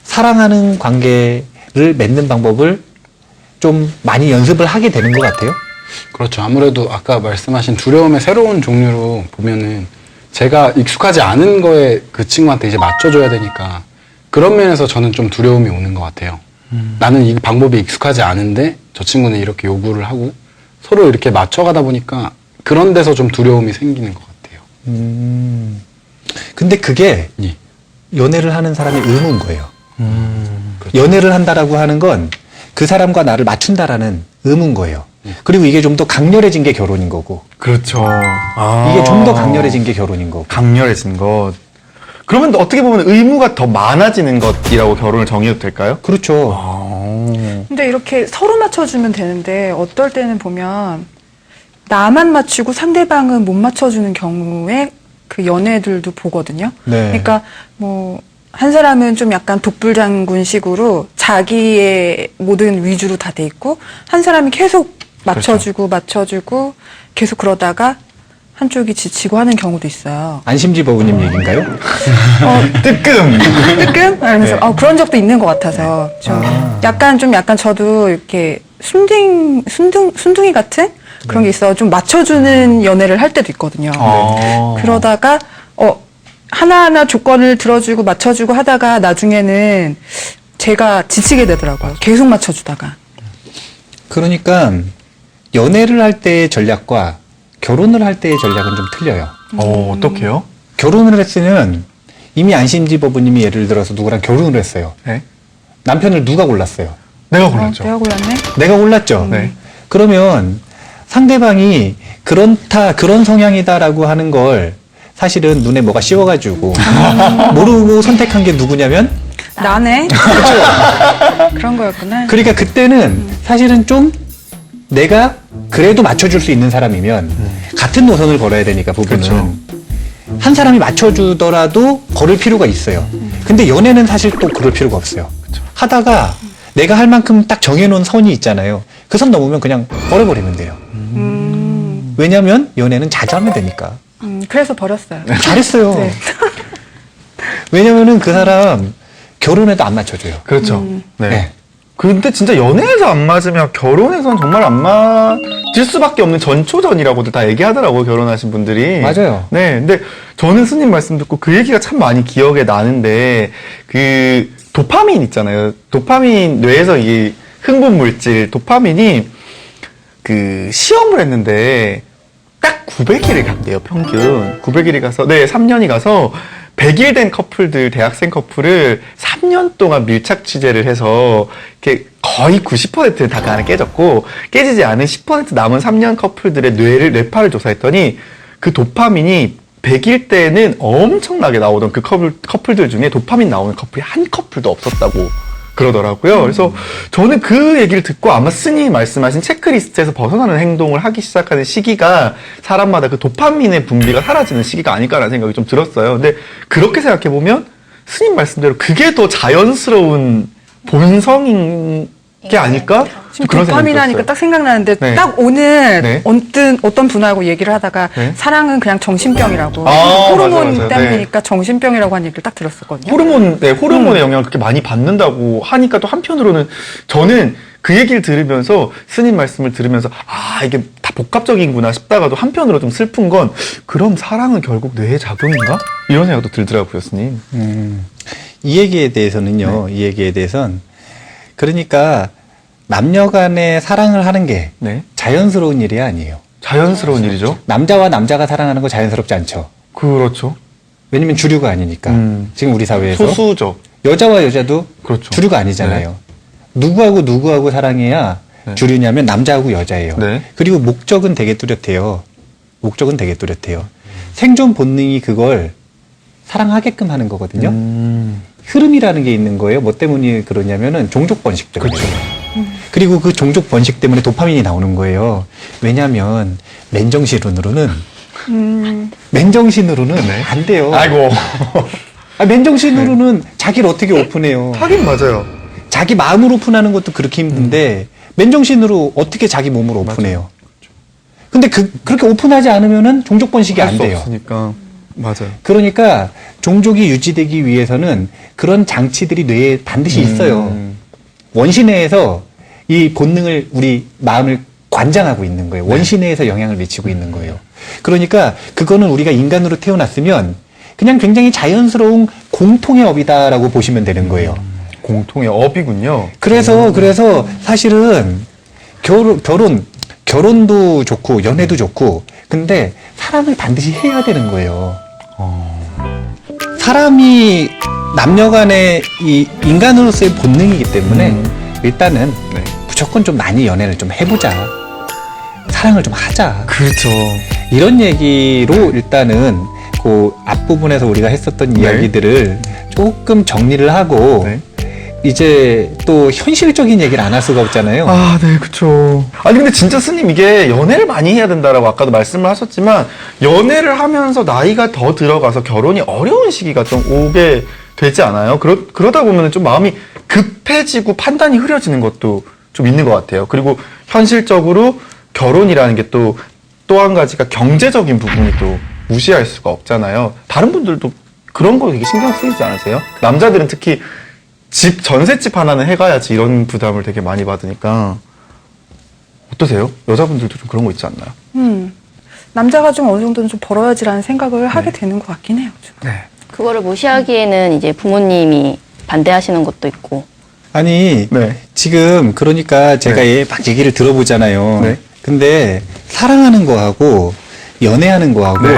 사랑하는 관계를 맺는 방법을 좀 많이 연습을 하게 되는 것 같아요. 그렇죠. 아무래도 아까 말씀하신 두려움의 새로운 종류로 보면은 제가 익숙하지 않은 거에 그 친구한테 이제 맞춰줘야 되니까 그런 면에서 저는 좀 두려움이 오는 것 같아요. 나는 이 방법이 익숙하지 않은데 저 친구는 이렇게 요구를 하고 서로 이렇게 맞춰가다 보니까 그런 데서 좀 두려움이 생기는 것 같아요. 근데 그게 예. 연애를 하는 사람의 의무인 거예요. 그렇죠. 연애를 한다라고 하는 건 그 사람과 나를 맞춘다라는 의무인 거예요. 그리고 이게 좀 더 강렬해진 게 결혼인 거고, 그렇죠. 아. 이게 좀 더 강렬해진 게 결혼인 거고. 강렬해진 것. 그러면 어떻게 보면 의무가 더 많아지는 것이라고 결혼을 정의해도 될까요? 그렇죠. 근데 이렇게 서로 맞춰주면 되는데 어떨 때는 보면 나만 맞추고 상대방은 못 맞춰주는 경우에 그 연애들도 보거든요. 네. 그러니까 뭐 한 사람은 좀 약간 독불장군식으로 자기의 모든 위주로 다 돼 있고 한 사람이 계속 맞춰주고 계속 그러다가 한쪽이 지치고 하는 경우도 있어요. 안심지 법우님 얘기인가요? 뜨끔. 뜨끔? 이러면서 그런 적도 있는 것 같아서 좀 약간 저도 이렇게 순둥이 같은 그런 게 있어 좀 맞춰주는 연애를 할 때도 있거든요. 아. 그러다가 하나하나 조건을 들어주고 맞춰주고 하다가 나중에는 제가 지치게 되더라고요. 계속 맞춰주다가. 그러니까 연애를 할 때의 전략과 결혼을 할 때의 전략은 좀 틀려요. 어떻게요? 결혼을 했으면 이미 안심지 법우님이 예를 들어서 누구랑 결혼을 했어요. 네. 남편을 누가 골랐어요? 내가 골랐죠. 내가 골랐네? 내가 골랐죠. 네. 그러면 상대방이 그런 성향이다라고 하는 걸 사실은 눈에 뭐가 씌워가지고 모르고 선택한 게 누구냐면 나네? 그런 거였구나. 그러니까 그때는 사실은 좀 내가 그래도 맞춰줄 수 있는 사람이면 같은 노선을 걸어야 되니까 부부는 그렇죠. 한 사람이 맞춰주더라도 걸을 필요가 있어요. 근데 연애는 사실 또 그럴 필요가 없어요. 하다가 내가 할 만큼 딱 정해놓은 선이 있잖아요. 그 선 넘으면 그냥 버려버리면 돼요. 왜냐면 연애는 자주 하면 되니까. 그래서 버렸어요. 잘했어요. 네. 왜냐면은 그 사람 결혼해도 안 맞춰줘요. 그렇죠. 네. 네. 근데 진짜 연애에서 안 맞으면 결혼에서는 정말 안 맞을 수밖에 없는 전초전이라고도 다 얘기하더라고요, 결혼하신 분들이. 맞아요. 네. 근데 저는 스님 말씀 듣고 그 얘기가 참 많이 기억에 나는데, 그 도파민 있잖아요. 도파민, 뇌에서 이 흥분 물질, 도파민이 그 시험을 했는데 딱 900일을 간대요, 평균. 900일이 가서, 네, 3년이 가서 100일 된 커플들, 대학생 커플을 3년 동안 밀착 취재를 해서 이렇게 거의 90%는 다 그 안에 깨졌고, 깨지지 않은 10% 남은 3년 커플들의 뇌파를 조사했더니 그 도파민이 100일 때는 엄청나게 나오던 그 커플들 중에 도파민 나오는 커플이 한 커플도 없었다고 그러더라고요. 그래서 저는 그 얘기를 듣고 아마 스님이 말씀하신 체크리스트에서 벗어나는 행동을 하기 시작하는 시기가 사람마다 그 도파민의 분비가 사라지는 시기가 아닐까라는 생각이 좀 들었어요. 근데 그렇게 생각해보면 스님 말씀대로 그게 더 자연스러운 본성인 게 아닐까? 지금 그런 생각이 도파민 하니까 들었어요. 딱 생각나는데 네. 딱 오늘 네. 어떤 분하고 얘기를 하다가 네. 사랑은 그냥 정신병이라고 아, 호르몬 맞아요, 맞아요. 때문이니까 정신병이라고 한 얘기를 딱 들었었거든요. 호르몬의 영향을 그렇게 많이 받는다고 하니까 또 한편으로는 저는 그 얘기를 들으면서 스님 말씀을 들으면서 아 이게 다 복합적인구나 싶다가도 한편으로 좀 슬픈 건 그럼 사랑은 결국 뇌의 작용인가? 이런 생각도 들더라고요, 스님. 이 얘기에 대해서는요, 이 얘기에 대해선 그러니까 남녀 간의 사랑을 하는 게 네. 자연스러운 일이 아니에요. 자연스러운 일이죠. 남자와 남자가 사랑하는 거 자연스럽지 않죠. 그렇죠. 왜냐면 주류가 아니니까. 지금 우리 사회에서 소수죠. 여자와 여자도 그렇죠. 주류가 아니잖아요. 누구하고 누구하고 사랑해야 네. 주류냐면 남자하고 여자예요. 네. 그리고 목적은 되게 뚜렷해요. 목적은 되게 뚜렷해요. 생존 본능이 그걸 사랑하게끔 하는 거거든요. 흐름이라는 게 있는 거예요. 뭐 때문에 그러냐면은 종족 번식 때문에. 그렇죠. 그리고 그 종족 번식 때문에 도파민이 나오는 거예요. 왜냐하면 맨정신으로는 맨정신으로는 네. 안 돼요. 아이고. 맨정신으로는 자기를 어떻게 오픈해요? 하긴 맞아요. 자기 마음을 오픈하는 것도 그렇게 힘든데 맨정신으로 어떻게 자기 몸을 오픈해요? 근데 그렇게 오픈하지 않으면은 종족 번식이 할 안 수 돼요. 없으니까. 맞아요. 그러니까 종족이 유지되기 위해서는 그런 장치들이 뇌에 반드시 있어요. 원시내에서 이 본능을 우리 마음을 관장하고 있는 거예요. 원시내에서 영향을 미치고 있는 거예요. 그러니까 그거는 우리가 인간으로 태어났으면 그냥 굉장히 자연스러운 공통의 업이다라고 보시면 되는 거예요. 공통의 업이군요. 그래서 사실은 결혼도 좋고 연애도 좋고 근데 사랑을 반드시 해야 되는 거예요. 사람이 남녀 간의 이 인간으로서의 본능이기 때문에 일단은 네. 무조건 좀 많이 연애를 좀 해보자. 사랑을 좀 하자. 그렇죠. 이런 얘기로 일단은 그 앞부분에서 우리가 했었던 네. 이야기들을 조금 정리를 하고 네. 이제 또 현실적인 얘기를 안 할 수가 없잖아요. 아, 네, 그쵸. 아니, 근데 진짜 스님 이게 연애를 많이 해야 된다라고 아까도 말씀을 하셨지만, 연애를 하면서 나이가 더 들어가서 결혼이 어려운 시기가 좀 오게 되지 않아요? 그러다 보면 좀 마음이 급해지고 판단이 흐려지는 것도 좀 있는 것 같아요. 그리고 현실적으로 결혼이라는 게 또 한 가지가 경제적인 부분이 또 무시할 수가 없잖아요. 다른 분들도 그런 거 되게 신경 쓰이지 않으세요? 남자들은 특히 전셋집 하나는 해가야지 이런 부담을 되게 많이 받으니까. 어떠세요? 여자분들도 좀 그런 거 있지 않나요? 남자가 좀 어느 정도는 좀 벌어야지라는 생각을 하게 되는 것 같긴 해요. 좀. 네. 그거를 무시하기에는 이제 부모님이 반대하시는 것도 있고. 아니 네. 지금 그러니까 제가 네. 막 얘기를 들어보잖아요. 네. 근데 사랑하는 거하고 연애하는 거하고 네.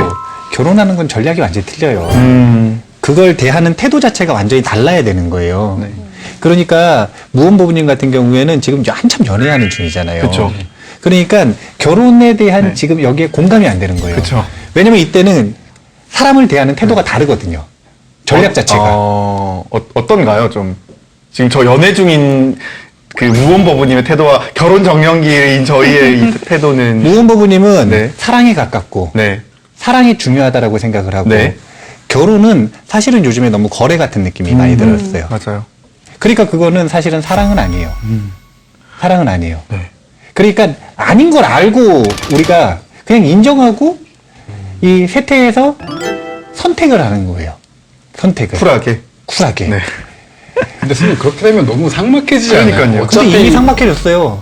결혼하는 건 전략이 완전히 틀려요. 그걸 대하는 태도 자체가 완전히 달라야 되는 거예요. 네. 그러니까 무언보부님 같은 경우에는 지금 한참 연애하는 중이잖아요. 그쵸. 그러니까 결혼에 대한 네. 지금 여기에 공감이 안 되는 거예요. 그쵸. 왜냐면 이때는 사람을 대하는 태도가 다르거든요. 전략 자체가. 어떤가요? 좀 지금 저 연애 중인 그 무언버부님의 태도와 결혼 정년기인 저희의 이 태도는 무언보부님은 네. 사랑에 가깝고 네. 사랑이 중요하다라고 생각을 하고 네. 결혼은 사실은 요즘에 너무 거래 같은 느낌이 많이 들었어요. 맞아요. 그러니까 그거는 사실은 사랑은 아니에요. 사랑은 아니에요. 네. 그러니까 아닌 걸 알고 우리가 그냥 인정하고 이 세태에서 선택을 하는 거예요. 선택을. 쿨하게. 네. 근데 선생님 그렇게 되면 너무 삭막해지지 않아요? 그러니까요. 근데 이미 삭막해졌어요.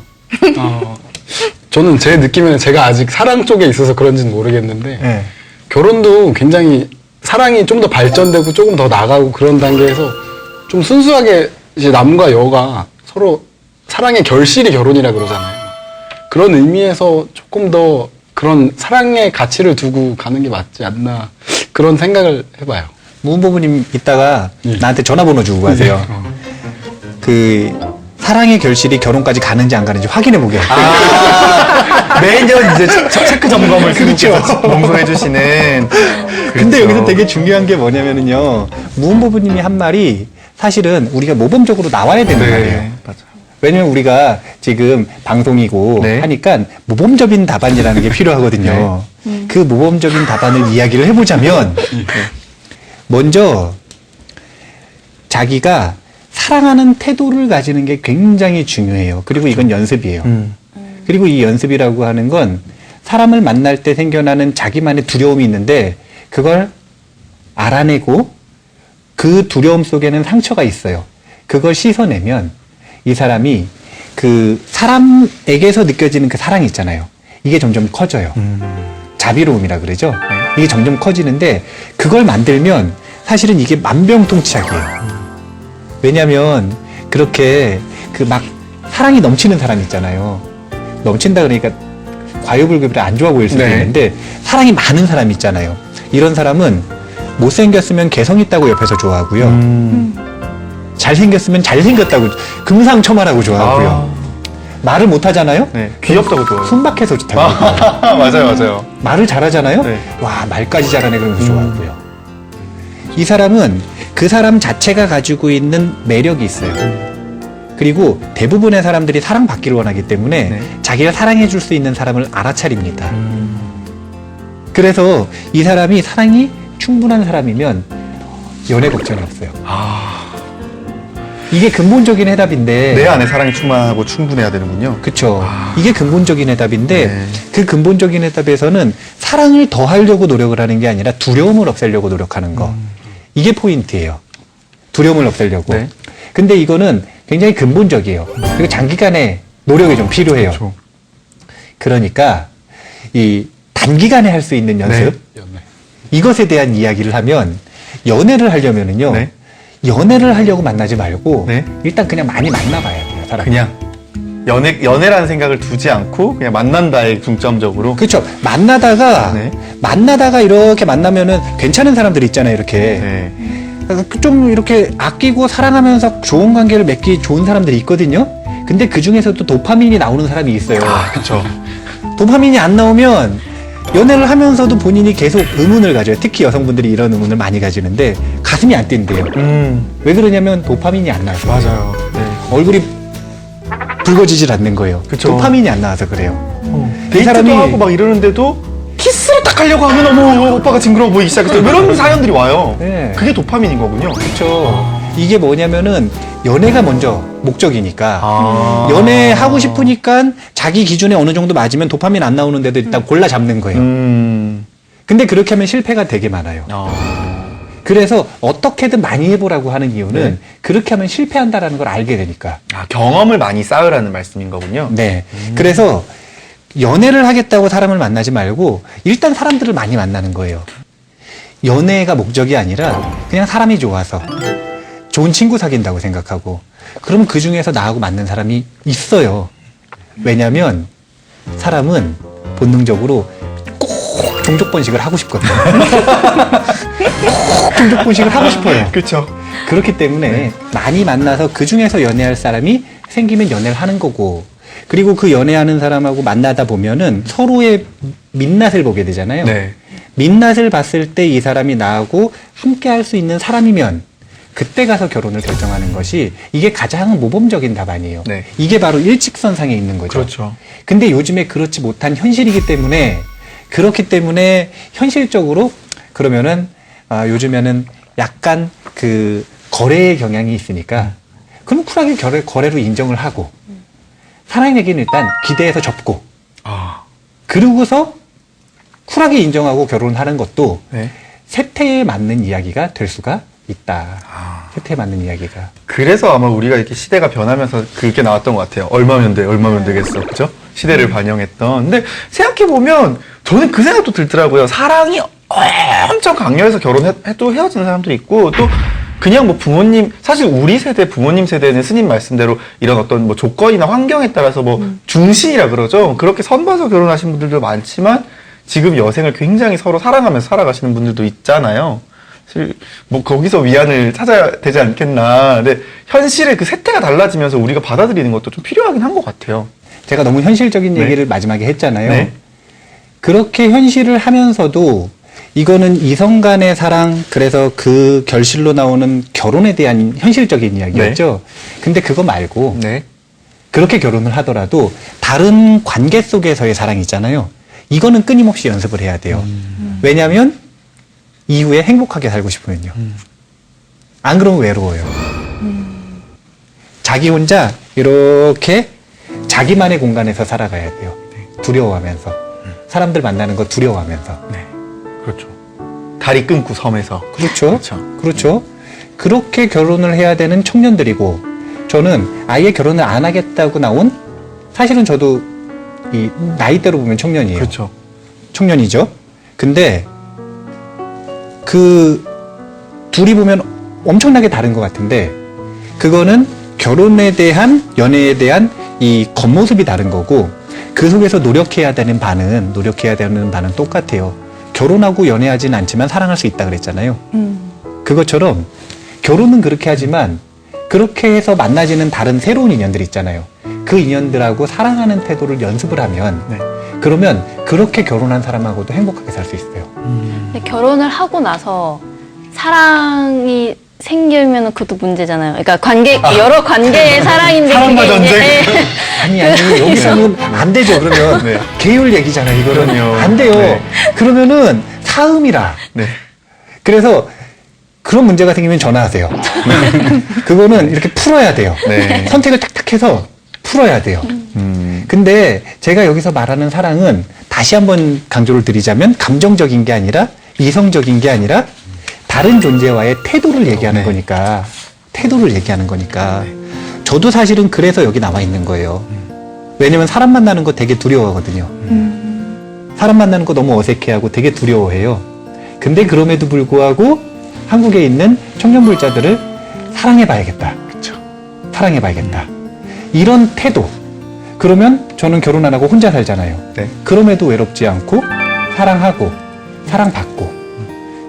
저는 제 느낌에는 제가 아직 사랑 쪽에 있어서 그런지는 모르겠는데 네. 결혼도 굉장히 사랑이 좀 더 발전되고 조금 더 나가고 그런 단계에서 좀 순수하게 이제 남과 여가 서로 사랑의 결실이 결혼이라 그러잖아요. 그런 의미에서 조금 더 그런 사랑의 가치를 두고 가는 게 맞지 않나 그런 생각을 해봐요. 무은보부님 이따가 예. 나한테 전화번호 주고 가세요. 그 사랑의 결실이 결혼까지 가는지 안 가는지 확인해 보게. 매년 이제 체크 점검을 그렇죠. 농소해 주시는. 근데 여기서 되게 중요한 게 뭐냐면은요. 무은보부님이 한 말이 사실은 우리가 모범적으로 나와야 되는 말이에요. 맞아요. 왜냐면 우리가 지금 방송이고 네. 하니까 모범적인 답안이라는 게 필요하거든요. 그 모범적인 답안을 이야기를 해보자면 먼저 자기가 사랑하는 태도를 가지는 게 굉장히 중요해요. 그리고 이건 연습이에요. 그리고 이 연습이라고 하는 건 사람을 만날 때 생겨나는 자기만의 두려움이 있는데 그걸 알아내고 그 두려움 속에는 상처가 있어요. 그걸 씻어내면 이 사람이 그 사람에게서 느껴지는 그 사랑이 있잖아요. 이게 점점 커져요. 자비로움이라 그러죠. 이게 점점 커지는데 그걸 만들면 사실은 이게 만병통치약이에요. 왜냐하면 그렇게 그 막 사랑이 넘치는 사람 있잖아요. 넘친다 그러니까 과유불급이라 안 좋아 보일 수도 네. 있는데 사랑이 많은 사람 있잖아요. 이런 사람은 못생겼으면 개성 있다고 옆에서 좋아하고요. 잘생겼으면 잘생겼다고 금상첨화라고 좋아하고요. 말을 못하잖아요. 네. 귀엽다고 좋아요. 순박해서 좋다고 하고요. 맞아요, 맞아요. 말을 잘하잖아요. 네. 와 말까지 잘하네 그러면서 좋아하고요. 이 사람은 그 사람 자체가 가지고 있는 매력이 있어요. 그리고 대부분의 사람들이 사랑받기를 원하기 때문에 네. 자기가 사랑해 줄 수 있는 사람을 알아차립니다. 그래서 이 사람이 사랑이 충분한 사람이면 연애 걱정이 없어요. 이게 근본적인 해답인데 내 안에 사랑이 충만하고 충분해야 되는군요. 그쵸. 이게 근본적인 해답인데 네. 그 근본적인 해답에서는 사랑을 더 하려고 노력을 하는 게 아니라 두려움을 없애려고 노력하는 거. 이게 포인트예요. 두려움을 없애려고. 네. 근데 이거는 굉장히 근본적이에요. 그리고 장기간의 노력이 좀 필요해요. 그렇죠. 그러니까 이 단기간에 할 수 있는 연습 연애. 이것에 대한 이야기를 하면 연애를 하려면은요. 네. 연애를 하려고 만나지 말고 네. 일단 그냥 많이 만나봐야 돼요. 사람. 그냥 연애라는 생각을 두지 않고 그냥 만난다에 중점적으로. 그렇죠. 만나다가 네. 이렇게 만나면은 괜찮은 사람들이 있잖아요. 이렇게 네. 좀 이렇게 아끼고 사랑하면서 좋은 관계를 맺기 좋은 사람들이 있거든요. 근데 그 중에서도 도파민이 나오는 사람이 있어요. 그렇죠. 도파민이 안 나오면 연애를 하면서도 본인이 계속 의문을 가져요. 특히 여성분들이 이런 의문을 많이 가지는데 가슴이 안 뛴대요. 왜 그러냐면 도파민이 안 나와서. 맞아요. 네. 얼굴이 붉어지질 않는 거예요. 그쵸. 도파민이 안 나와서 그래요. 데이트도 사람이- 하고 막 이러는데도 키스를 딱 하려고 하면 어머 오빠가 징그러워 보이기 시작했어요. 이런 사연들이 와요. 네. 그게 도파민인 거군요. 그렇죠. 이게 뭐냐면은 연애가 먼저 목적이니까 아. 연애하고 싶으니까 자기 기준에 어느 정도 맞으면 도파민 안 나오는데도 일단 골라 잡는 거예요. 근데 그렇게 하면 실패가 되게 많아요. 그래서 어떻게든 많이 해보라고 하는 이유는 네. 그렇게 하면 실패한다라는 걸 알게 되니까. 경험을 많이 쌓으라는 말씀인 거군요. 네. 그래서 연애를 하겠다고 사람을 만나지 말고 일단 사람들을 많이 만나는 거예요. 연애가 목적이 아니라 그냥 사람이 좋아서 좋은 친구 사귄다고 생각하고 그러면 그 중에서 나하고 맞는 사람이 있어요. 왜냐면 사람은 본능적으로 꼭 종족 번식을 하고 싶거든요. 꼭 종족 번식을 하고 싶어요. 그렇죠. 그렇기 때문에 많이 만나서 그 중에서 연애할 사람이 생기면 연애를 하는 거고 그리고 그 연애하는 사람하고 만나다 보면은 서로의 민낯을 보게 되잖아요. 네. 민낯을 봤을 때 이 사람이 나하고 함께 할 수 있는 사람이면 그때 가서 결혼을 결정하는 것이 이게 가장 모범적인 답안이에요. 네. 이게 바로 일직선상에 있는 거죠. 그렇죠. 근데 요즘에 그렇지 못한 현실이기 때문에 그렇기 때문에 현실적으로 그러면은 요즘에는 약간 그 거래의 경향이 있으니까 그럼 쿨하게 거래로 인정을 하고 사랑 얘기는 일단 기대해서 접고 그러고서 쿨하게 인정하고 결혼하는 것도 네. 세태에 맞는 이야기가 될 수가 있다. 세태에 맞는 이야기가. 그래서 아마 우리가 이렇게 시대가 변하면서 그렇게 나왔던 것 같아요. 얼마면 돼, 얼마면 되겠어. 그죠? 시대를 반영했던. 근데 생각해보면 저는 그 생각도 들더라고요. 사랑이 엄청 강렬해서 결혼해도 헤어지는 사람도 있고 또 그냥 뭐 부모님, 사실 우리 세대, 부모님 세대는 스님 말씀대로 이런 어떤 뭐 조건이나 환경에 따라서 뭐 중신이라 그러죠. 그렇게 선봐서 결혼하신 분들도 많지만 지금 여생을 굉장히 서로 사랑하면서 살아가시는 분들도 있잖아요. 사실 뭐 거기서 위안을 찾아야 되지 않겠나. 근데 현실의 그 세태가 달라지면서 우리가 받아들이는 것도 좀 필요하긴 한 것 같아요. 제가 너무 현실적인 네. 얘기를 마지막에 했잖아요. 네. 그렇게 현실을 하면서도 이거는 이성 간의 사랑, 그래서 그 결실로 나오는 결혼에 대한 현실적인 이야기였죠. 근데 그거 말고 네. 그렇게 결혼을 하더라도 다른 관계 속에서의 사랑이 있잖아요. 이거는 끊임없이 연습을 해야 돼요. 왜냐하면 이후에 행복하게 살고 싶으면요. 안 그러면 외로워요. 자기 혼자 이렇게 자기만의 공간에서 살아가야 돼요. 두려워하면서. 사람들 만나는 거 두려워하면서. 네. 그렇죠. 다리 끊고 섬에서. 그렇죠. 그렇죠. 그렇죠. 그렇게 결혼을 해야 되는 청년들이고, 저는 아예 결혼을 안 하겠다고 나온, 사실은 저도 이 나이대로 보면 청년이에요. 그렇죠. 청년이죠. 근데 그 둘이 보면 엄청나게 다른 것 같은데, 그거는 결혼에 대한, 연애에 대한 이 겉모습이 다른 거고, 그 속에서 노력해야 되는 바는 똑같아요. 결혼하고 연애하진 않지만 사랑할 수 있다 그랬잖아요. 그것처럼 결혼은 그렇게 하지만 그렇게 해서 만나지는 다른 새로운 인연들 있잖아요. 그 인연들하고 사랑하는 태도를 연습을 하면, 네. 그러면 그렇게 결혼한 사람하고도 행복하게 살 수 있어요. 근데 결혼을 하고 나서 사랑이 생기면 그것도 문제잖아요. 그러니까 여러 관계의 사랑인데 사랑과 그게 전쟁. 아니 여기서는 안 되죠. 그러면 네. 계율 얘기잖아요. 이거는 그럼요. 안 돼요. 네. 그러면은 사음이라. 네. 그래서 그런 문제가 생기면 전화하세요. 그거는 이렇게 풀어야 돼요. 네. 선택을 탁탁 해서 풀어야 돼요. 근데 제가 여기서 말하는 사랑은 다시 한번 강조를 드리자면 감정적인 게 아니라 이성적인 게 아니라 다른 존재와의 태도를 얘기하는 네. 거니까. 태도를 얘기하는 거니까. 저도 사실은 그래서 여기 나와 있는 거예요. 왜냐면 사람 만나는 거 되게 두려워하거든요. 사람 만나는 거 너무 어색해하고 되게 두려워해요. 근데 그럼에도 불구하고 한국에 있는 청년불자들을 사랑해봐야겠다. 그렇죠. 사랑해봐야겠다. 이런 태도. 그러면 저는 결혼 안 하고 혼자 살잖아요. 네. 그럼에도 외롭지 않고 사랑하고 사랑받고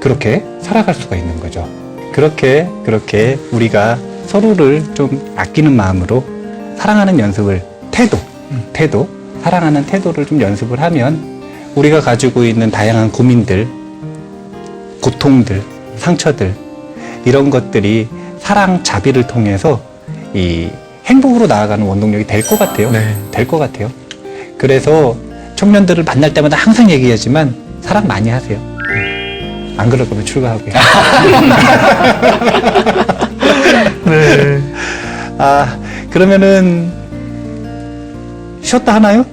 그렇게 살아갈 수가 있는 거죠. 그렇게 우리가 서로를 좀 아끼는 마음으로 사랑하는 연습을, 태도, 사랑하는 태도를 좀 연습을 하면 우리가 가지고 있는 다양한 고민들, 고통들, 상처들, 이런 것들이 사랑, 자비를 통해서 이 행복으로 나아가는 원동력이 될 것 같아요. 네. 될 것 같아요. 그래서 청년들을 만날 때마다 항상 얘기하지만 사랑 많이 하세요. 안 그럴 거면 출가하고요. 네. 그러면은 쉬었다 하나요?